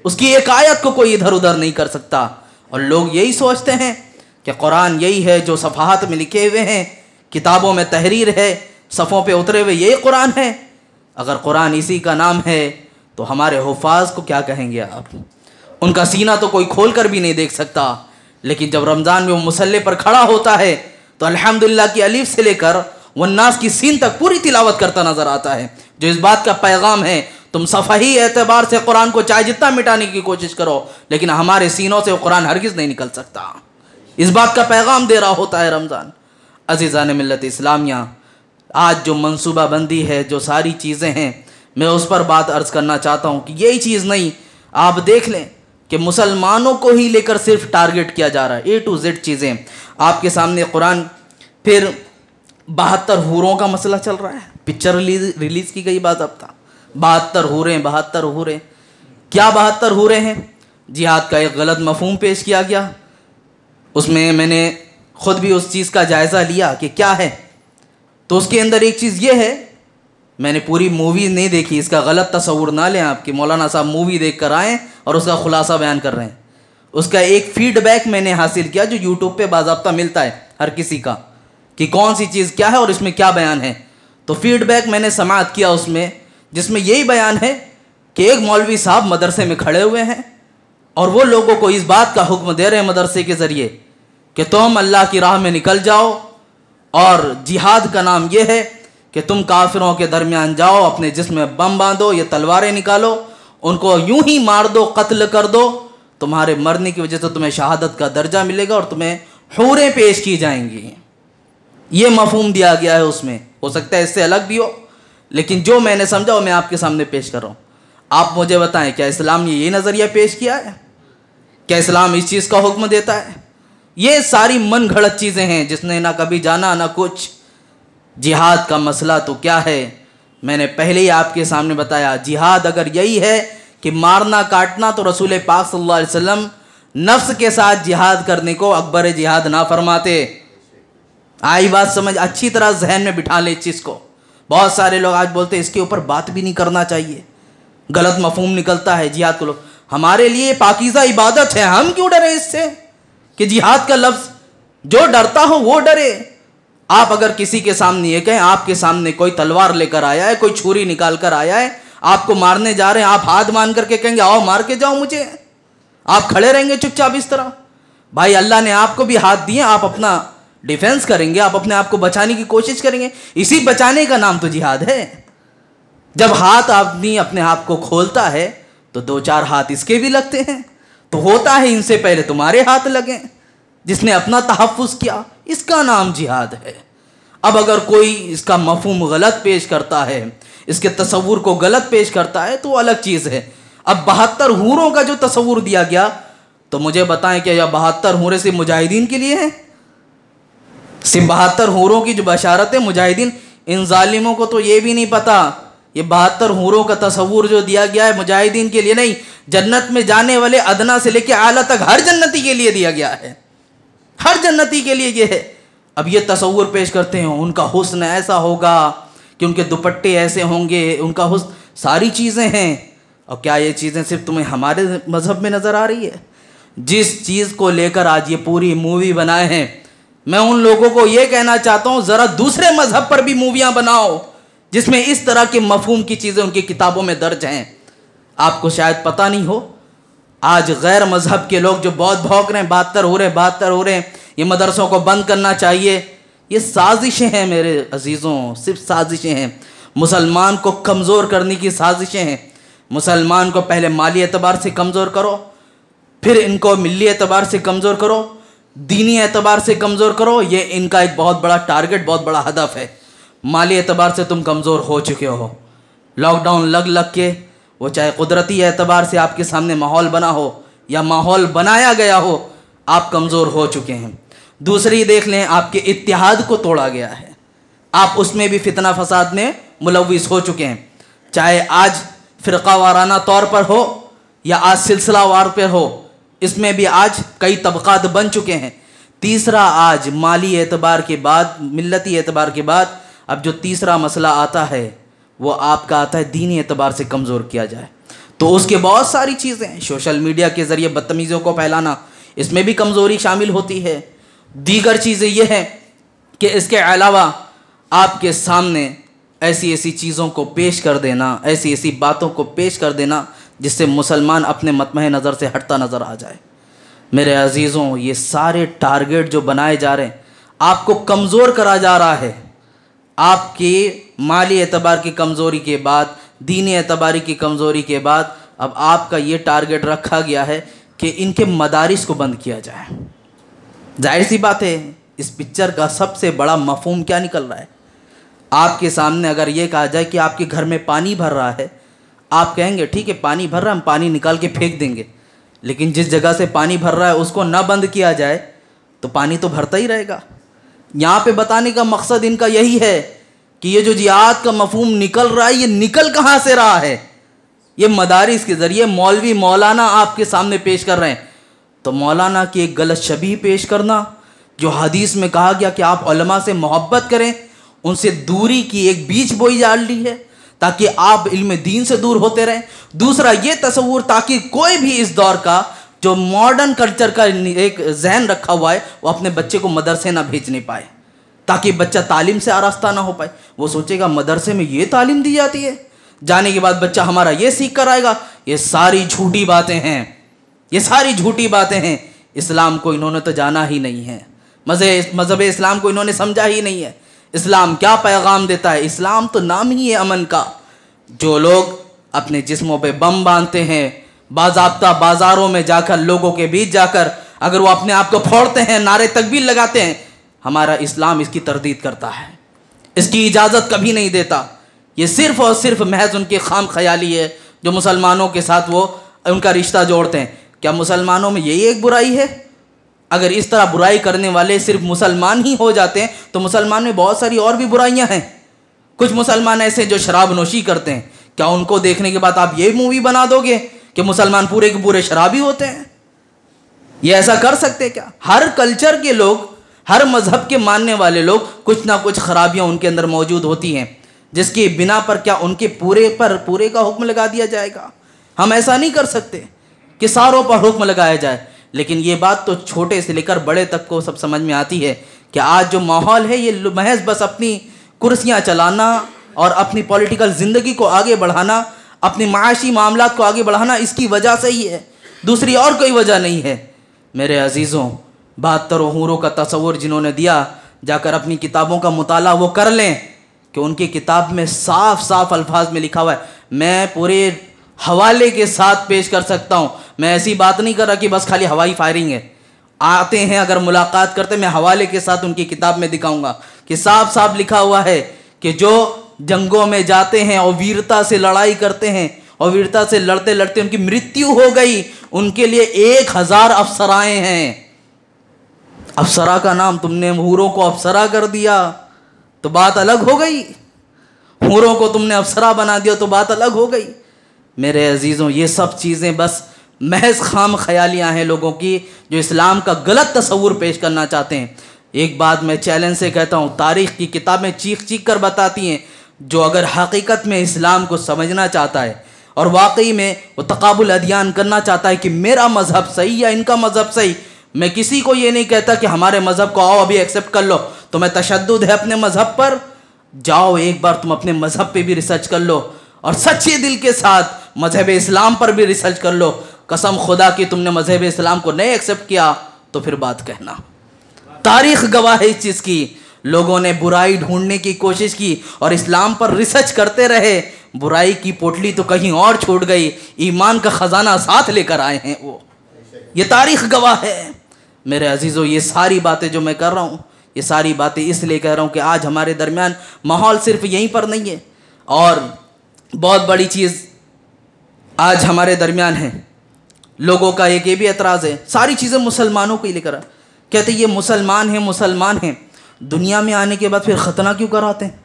उसकी एक आयत को कोई इधर उधर नहीं कर सकता। और लोग यही सोचते हैं कि कुरान यही है जो सफ़हात में लिखे हुए हैं, किताबों में तहरीर है, सफ़ों पे उतरे हुए, यही कुरान है। अगर कुरान इसी का नाम है तो हमारे हुफ़ाज़ को क्या कहेंगे आप? उनका सीना तो कोई खोल कर भी नहीं देख सकता। लेकिन जब रमज़ान में वो मुसल्ले पर खड़ा होता है तो अल्हम्दुलिल्लाह की अलीफ से लेकर वन्नास की सीन तक पूरी तिलावत करता नज़र आता है, जो इस बात का पैगाम है तुम सफ़ही एतबार से कुरान को चाहे जितना मिटाने की कोशिश करो, लेकिन हमारे सीनों से वो कुरान हरगिज़ नहीं निकल सकता। इस बात का पैगाम दे रहा होता है रमज़ान। अज़ीज़ान मिल्लत इस्लामिया, आज जो मनसूबा बंदी है, जो सारी चीज़ें हैं, मैं उस पर बात अर्ज़ करना चाहता हूँ कि यही चीज़ नहीं, आप देख लें कि मुसलमानों को ही लेकर सिर्फ टारगेट किया जा रहा है। A to Z चीज़ें आपके सामने कुरान। फिर 72 हूरों का मसला चल रहा है, पिक्चर रिलीज़ की गई बात अब था, 72 हूरें। क्या 72 हूरें हैं? जिहाद का एक गलत मफहूम पेश किया गया। उसमें मैंने ख़ुद भी उस चीज़ का जायज़ा लिया कि क्या है। तो उसके अंदर एक चीज़ ये है, मैंने पूरी मूवी नहीं देखी, इसका गलत तस्वुर ना लें आप कि मौलाना साहब मूवी देख कर आएँ और उसका खुलासा बयान कर रहे हैं। उसका एक फ़ीडबैक मैंने हासिल किया जो यूट्यूब पे बाज़ाब्ता मिलता है हर किसी का, कि कौन सी चीज़ क्या है और इसमें क्या बयान है। तो फ़ीडबैक मैंने समाअत किया उसमें, जिसमें यही बयान है कि एक मौलवी साहब मदरसे में खड़े हुए हैं और वो लोगों को इस बात का हुक्म दे रहे हैं मदरसे के ज़रिए कि तुम अल्लाह की राह में निकल जाओ, और जिहाद का नाम यह है कि तुम काफिरों के दरमियान जाओ, अपने जिस्म में बम बांधो, ये तलवारें निकालो, उनको यूं ही मार दो, कत्ल कर दो, तुम्हारे मरने की वजह से तुम्हें शहादत का दर्जा मिलेगा और तुम्हें हूरें पेश की जाएंगी। ये मफहूम दिया गया है उसमें। हो सकता है इससे अलग भी हो, लेकिन जो मैंने समझा वो मैं आपके सामने पेश कर रहा हूँ। आप मुझे बताएं, क्या इस्लाम ने ये नज़रिया पेश किया है? क्या इस्लाम इस चीज़ का हुक्म देता है? ये सारी मन घड़त चीज़ें हैं जिसने ना कभी जाना ना कुछ। जिहाद का मसला तो क्या है, मैंने पहले ही आपके सामने बताया। जिहाद अगर यही है कि मारना काटना, तो रसूल पाक सल्लल्लाहु अलैहि वसल्लम नफ्स के साथ जिहाद करने को अकबर जिहाद ना फरमाते। आई बात समझ? अच्छी तरह जहन में बिठा ले इस चीज़ को। बहुत सारे लोग आज बोलते हैं इसके ऊपर बात भी नहीं करना चाहिए, गलत मफहूम निकलता है जिहाद को। लोग, हमारे लिए पाकीज़ा इबादत है, हम क्यों डरे इससे कि जिहाद का लफ्ज़, जो डरता हो वो डरे। आप अगर किसी के सामने ये कहें, आपके सामने कोई तलवार लेकर आया है, कोई छुरी निकाल कर आया है, आपको मारने जा रहे हैं, आप हाथ मान करके कहेंगे आओ मार के जाओ मुझे, आप खड़े रहेंगे चुपचाप इस तरह? भाई अल्लाह ने आपको भी हाथ दिए, आप अपना डिफेंस करेंगे, आप अपने आप को बचाने की कोशिश करेंगे। इसी बचाने का नाम तो जिहाद है। जब हाथ आदमी अपने आप को खोलता है तो 2-4 हाथ इसके भी लगते हैं, तो होता है इनसे पहले तुम्हारे हाथ लगे, जिसने अपना तहफ़्फ़ुज़ किया, इसका नाम जिहाद है। अब अगर कोई इसका मफहूम गलत पेश करता है, इसके तसव्वुर को गलत पेश करता है, तो अलग चीज़ है। अब 72 हूरों का जो तसव्वुर दिया गया, तो मुझे बताएं कि यह 72 हूरें सिर्फ मुजाहिदीन के लिए हैं? सिर्फ 72 हूरों की जो बशारत है मुजाहिदीन, इन जालिमों को तो ये भी नहीं पता ये 72 हूरों का तसव्वुर जो दिया गया है मुजाहिदीन के लिए नहीं, जन्नत में जाने वाले अदना से लेकर आला तक हर जन्नती के लिए दिया गया है, हर जन्नती के लिए ये है। अब ये तसव्वुर पेश करते हैं उनका हुस्न ऐसा होगा कि उनके दुपट्टे ऐसे होंगे, उनका हुस्न, सारी चीज़ें हैं। और क्या ये चीज़ें सिर्फ तुम्हें हमारे मज़हब में नज़र आ रही है? जिस चीज़ को लेकर आज ये पूरी मूवी बनाए हैं, मैं उन लोगों को ये कहना चाहता हूँ ज़रा दूसरे मज़हब पर भी मूवियाँ बनाओ जिसमें इस तरह के मफहूम की चीज़ें उनकी किताबों में दर्ज हैं। आपको शायद पता नहीं हो, आज गैर मज़हब के लोग जो बहुत भौंक रहे हैं, 72 हो रहे हैं, ये मदरसों को बंद करना चाहिए, ये साजिशें हैं मेरे अजीज़ों, सिर्फ साजिशें हैं। मुसलमान को कमज़ोर करने की साजिशें हैं। मुसलमान को पहले माली एतबार से कमज़ोर करो, फिर इनको मिली एतबार से कमज़ोर करो, दीनी एतबार से कमज़ोर करो। ये इनका एक बहुत बड़ा टारगेट, बहुत बड़ा हदफ है। माली एतबार से तुम कमज़ोर हो चुके हो, लॉकडाउन लग के, वो चाहे कुदरती एतबार से आपके सामने माहौल बना हो या माहौल बनाया गया हो, आप कमज़ोर हो चुके हैं। दूसरी देख लें, आपके इत्तिहाद को तोड़ा गया है, आप उसमें भी फितना फसाद में मुलव्विस हो चुके हैं, चाहे आज फ़िरक़ा वाराना तौर पर हो या आज सिलसिलावार पर हो, इसमें भी आज कई तबक़ात बन चुके हैं। तीसरा, आज माली एतबार के बाद, मिल्लती एतबार के बाद, अब जो तीसरा मसला आता है वो आपका आता है दीनी एतबार से कमज़ोर किया जाए। तो उसके बहुत सारी चीज़ें हैं। सोशल मीडिया के ज़रिए बदतमीज़ियों को फैलाना, इसमें भी कमज़ोरी शामिल होती है। दीगर चीज़ें ये हैं कि इसके अलावा आपके सामने ऐसी ऐसी चीज़ों को पेश कर देना, ऐसी ऐसी बातों को पेश कर देना जिससे मुसलमान अपने मतमह नज़र से हटता नज़र आ जाए। मेरे अजीज़ों, ये सारे टारगेट जो बनाए जा रहे हैं, आपको कमज़ोर करा जा रहा है। आपके माली एतबार की कमज़ोरी के बाद, दीनी एतबारी की कमज़ोरी के बाद अब आपका ये टारगेट रखा गया है कि इनके मदारिस को बंद किया जाए। जाहिर सी बात है, इस पिक्चर का सबसे बड़ा मफहूम क्या निकल रहा है? आपके सामने अगर ये कहा जाए कि आपके घर में पानी भर रहा है, आप कहेंगे ठीक है पानी भर रहा है, हम पानी निकाल के फेंक देंगे। लेकिन जिस जगह से पानी भर रहा है उसको ना बंद किया जाए तो पानी तो भरता ही रहेगा। यहाँ पे बताने का मकसद इनका यही है कि ये जो जिहाद का मफहूम निकल रहा है, ये निकल कहाँ से रहा है? ये मदारिस के ज़रिए मौलवी मौलाना आपके सामने पेश कर रहे हैं। तो मौलाना की एक गलत शबीह पेश करना, जो हदीस में कहा गया कि आप उलमा से मोहब्बत करें, उनसे दूरी की एक बीज बोई जा रही है ताकि आप इल्म दीन से दूर होते रहें। दूसरा ये तसव्वुर ताकि कोई भी इस दौर का जो मॉडर्न कल्चर का एक जहन रखा हुआ है वो अपने बच्चे को मदरसे ना भेजने पाए, ताकि बच्चा तालीम से आरास्ता ना हो पाए। वो सोचेगा मदरसे में ये तालीम दी जाती है, जाने के बाद बच्चा हमारा ये सीख कर आएगा। ये सारी झूठी बातें हैं, ये सारी झूठी बातें हैं। इस्लाम को इन्होंने तो जाना ही नहीं है, मज़हब इस्लाम को इन्होंने समझा ही नहीं है। इस्लाम क्या पैगाम देता है? इस्लाम तो नाम ही है अमन का। जो लोग अपने जिस्मों पे बम बांधते हैं, बाज़ाब्ता बाज़ारों में जाकर, लोगों के बीच जाकर अगर वो अपने आप को फोड़ते हैं, नारे तकबीर लगाते हैं, हमारा इस्लाम इसकी तरदीद करता है, इसकी इजाज़त कभी नहीं देता। ये सिर्फ़ और सिर्फ महज उनकी खाम ख्याली है जो मुसलमानों के साथ वो उनका रिश्ता जोड़ते हैं। क्या मुसलमानों में यही एक बुराई है? अगर इस तरह बुराई करने वाले सिर्फ मुसलमान ही हो जाते हैं तो मुसलमान में बहुत सारी और भी बुराइयां हैं। कुछ मुसलमान ऐसे जो शराब नोशी करते हैं, क्या उनको देखने के बाद आप ये मूवी बना दोगे कि मुसलमान पूरे के पूरे शराबी होते हैं? ये ऐसा कर सकते हैं क्या? हर कल्चर के लोग, हर मजहब के मानने वाले लोग, कुछ ना कुछ खराबियां उनके अंदर मौजूद होती हैं, जिसकी बिना पर क्या उनके पूरे का हुक्म लगा दिया जाएगा? हम ऐसा नहीं कर सकते कि सारों पर हुक्म लगाया जाए। लेकिन ये बात तो छोटे से लेकर बड़े तक को सब समझ में आती है कि आज जो माहौल है ये महज बस अपनी कुर्सियां चलाना और अपनी पॉलिटिकल ज़िंदगी को आगे बढ़ाना, अपने माशी मामलात को आगे बढ़ाना, इसकी वजह से ही है, दूसरी और कोई वजह नहीं है। मेरे अजीज़ों, 72 हूरों का तस्वुर जिन्होंने दिया, जाकर अपनी किताबों का मुताला वो कर लें कि उनकी किताब में साफ साफ अल्फाज में लिखा हुआ है। मैं पूरे हवाले के साथ पेश कर सकता हूँ। मैं ऐसी बात नहीं कर रहा कि बस खाली हवाई फायरिंग है। आते हैं, अगर मुलाकात करते, मैं हवाले के साथ उनकी किताब में दिखाऊंगा कि साफ साफ लिखा हुआ है कि जो जंगों में जाते हैं और वीरता से लड़ाई करते हैं और वीरता से लड़ते लड़ते उनकी मृत्यु हो गई, उनके लिए 1000 अफसराएं हैं। अफसरा का नाम तुमने हूरों को अफसरा कर दिया तो बात अलग हो गई, हूरों को तुमने अफसरा बना दिया तो बात अलग हो गई। मेरे अजीज़ों, ये सब चीज़ें बस महज खाम ख्यालियाँ हैं लोगों की जो इस्लाम का गलत तस्वुर पेश करना चाहते हैं। एक बात मैं चैलेंज से कहता हूँ, तारीख़ की किताबें चीख चीख कर बताती हैं, जो अगर हकीकत में इस्लाम को समझना चाहता है और वाकई में वो तकाबुल अदियान करना चाहता है कि मेरा मज़हब सही या इनका मज़हब सही, मैं किसी को ये नहीं कहता कि हमारे मज़हब को आओ अभी एक्सेप्ट कर लो, तुम्हें तशद्दुद है अपने मज़हब पर, जाओ एक बार तुम अपने मज़हब पे भी रिसर्च कर लो और सच्चे दिल के साथ मज़हब इस्लाम पर भी रिसर्च कर लो। कसम खुदा की तुमने मज़हब इस्लाम को नहीं एक्सेप्ट किया तो फिर बात कहना। तारीख़ गवाह है इस चीज़ की। लोगों ने बुराई ढूंढने की कोशिश की और इस्लाम पर रिसर्च करते रहे, बुराई की पोटली तो कहीं और छूट गई, ईमान का ख़जाना साथ लेकर आए हैं वो। ये तारीख़ गवाह है। मेरे अजीज़ों, ये सारी बातें जो मैं कर रहा हूँ, ये सारी बातें इसलिए कह रहा हूँ कि आज हमारे दरमियान माहौल सिर्फ यहीं पर नहीं है, और बहुत बड़ी चीज़ आज हमारे दरमियान है। लोगों का एक ये भी एतराज़ है, सारी चीज़ें मुसलमानों को ही लेकर कहते ये मुसलमान हैं, दुनिया में आने के बाद फिर ख़तना क्यों कराते हैं?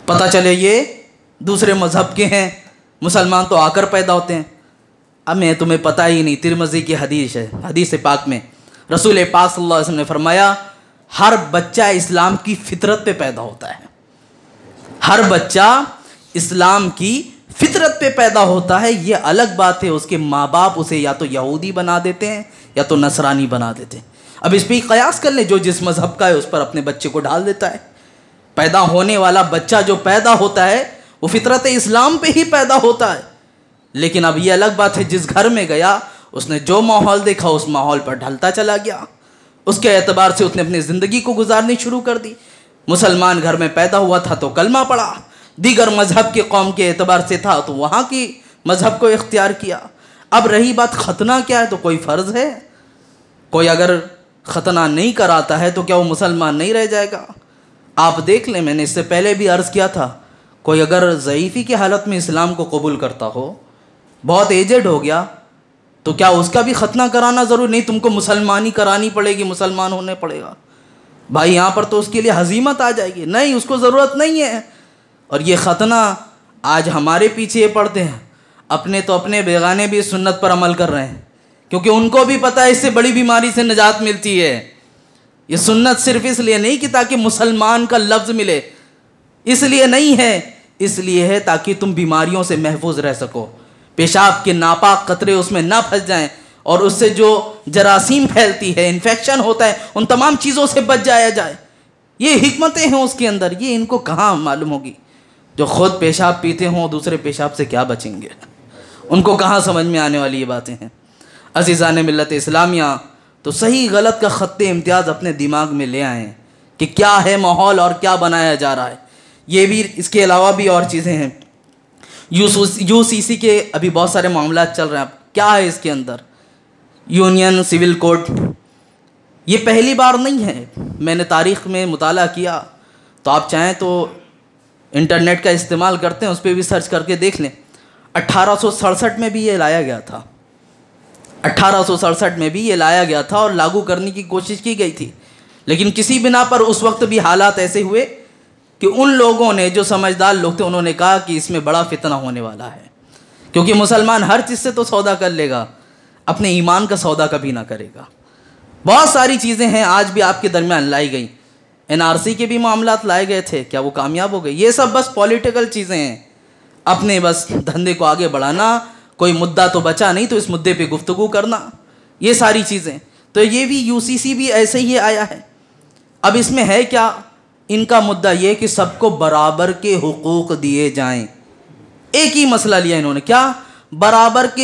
पता चले ये दूसरे मज़हब के हैं, मुसलमान तो आकर पैदा होते हैं। अब मैं तुम्हें पता ही नहीं, तिरमिज़ी की हदीस है, हदीस पाक में रसूल पाक सल्लल्लाहु अलैहि वसल्लम ने फरमाया, हर बच्चा इस्लाम की फितरत पे पैदा होता है। हर बच्चा इस्लाम की फितरत पे पैदा होता है, ये अलग बात है। उसके माँ बाप उसे या तो यहूदी बना देते हैं या तो नसरानी बना देते हैं। अब इस पर कयास कर ले, जो जिस मज़हब का है उस पर अपने बच्चे को डाल देता है। पैदा होने वाला बच्चा जो पैदा होता है वो फितरत इस्लाम पे ही पैदा होता है। लेकिन अब ये अलग बात है, जिस घर में गया उसने जो माहौल देखा उस माहौल पर ढलता चला गया। उसके एतबार से उसने अपनी ज़िंदगी को गुजारनी शुरू कर दी। मुसलमान घर में पैदा हुआ था तो कलमा पढ़ा, दीगर मज़हब के कौम के एतबार से था तो वहाँ की मज़हब को इख्तियार किया। अब रही बात खतना क्या है, तो कोई फ़र्ज़ है? कोई अगर खतना नहीं कराता है तो क्या वो मुसलमान नहीं रह जाएगा? आप देख लें, मैंने इससे पहले भी अर्ज़ किया था, कोई अगर ज़ईफ़ी की हालत में इस्लाम को कबूल करता हो, बहुत एजेड हो गया, तो क्या उसका भी खतना कराना ज़रूरी नहीं? तुमको मुसलमानी करानी पड़ेगी, मुसलमान होने पड़ेगा। भाई यहाँ पर तो उसके लिए हजीमत आ जाएगी। नहीं, उसको ज़रूरत नहीं है। और ये ख़तना आज हमारे पीछे ये पड़ते हैं, अपने तो अपने बेगाने भी इस सुन्नत पर अमल कर रहे हैं, क्योंकि उनको भी पता है इससे बड़ी बीमारी से निजात मिलती है। ये सुन्नत सिर्फ इसलिए नहीं कि ताकि मुसलमान का लफ्ज़ मिले, इसलिए नहीं है, इसलिए है ताकि तुम बीमारियों से महफूज रह सको, पेशाब के नापाक कतरे उसमें ना फंस जाएं और उससे जो जरासीम फैलती है, इन्फेक्शन होता है, उन तमाम चीज़ों से बच जाया जाए। ये हिकमतें हैं उसके अंदर, ये इनको कहाँ मालूम होगी? जो ख़ुद पेशाब पीते हों दूसरे पेशाब से क्या बचेंगे? उनको कहाँ समझ में आने वाली ये बातें हैं? अज़ीज़ान मिल्लत इस्लामिया, तो सही गलत का ख़त्ते इम्तियाज़ अपने दिमाग में ले आएँ कि क्या है माहौल और क्या बनाया जा रहा है। ये भी, इसके अलावा भी और चीज़ें हैं। यूसीसी के अभी बहुत सारे मामला चल रहे हैं। अब क्या है इसके अंदर? यूनियन सिविल कोड, ये पहली बार नहीं है। मैंने तारीख़ में मुताला किया, तो आप चाहें तो इंटरनेट का इस्तेमाल करते हैं, उस पर भी सर्च करके देख लें। 1867 में भी ये लाया गया था, 1867 में भी ये लाया गया था और लागू करने की कोशिश की गई थी। लेकिन किसी बिना पर उस वक्त भी हालात ऐसे हुए कि उन लोगों ने, जो समझदार लोग थे, उन्होंने कहा कि इसमें बड़ा फितना होने वाला है, क्योंकि मुसलमान हर चीज़ से तो सौदा कर लेगा, अपने ईमान का सौदा कभी ना करेगा। बहुत सारी चीज़ें हैं आज भी आपके दरमियान लाई गई। एनआरसी के भी मामलात लाए गए थे, क्या वो कामयाब हो गए? ये सब बस पॉलिटिकल चीज़ें हैं, अपने बस धंधे को आगे बढ़ाना, कोई मुद्दा तो बचा नहीं तो इस मुद्दे पे गुफ्तगू करना, ये सारी चीज़ें। तो ये भी यूसीसी भी ऐसे ही आया है। अब इसमें है क्या? इनका मुद्दा ये कि सबको बराबर के हुकूक दिए जाएं। एक ही मसला लिया इन्होंने, क्या? बराबर के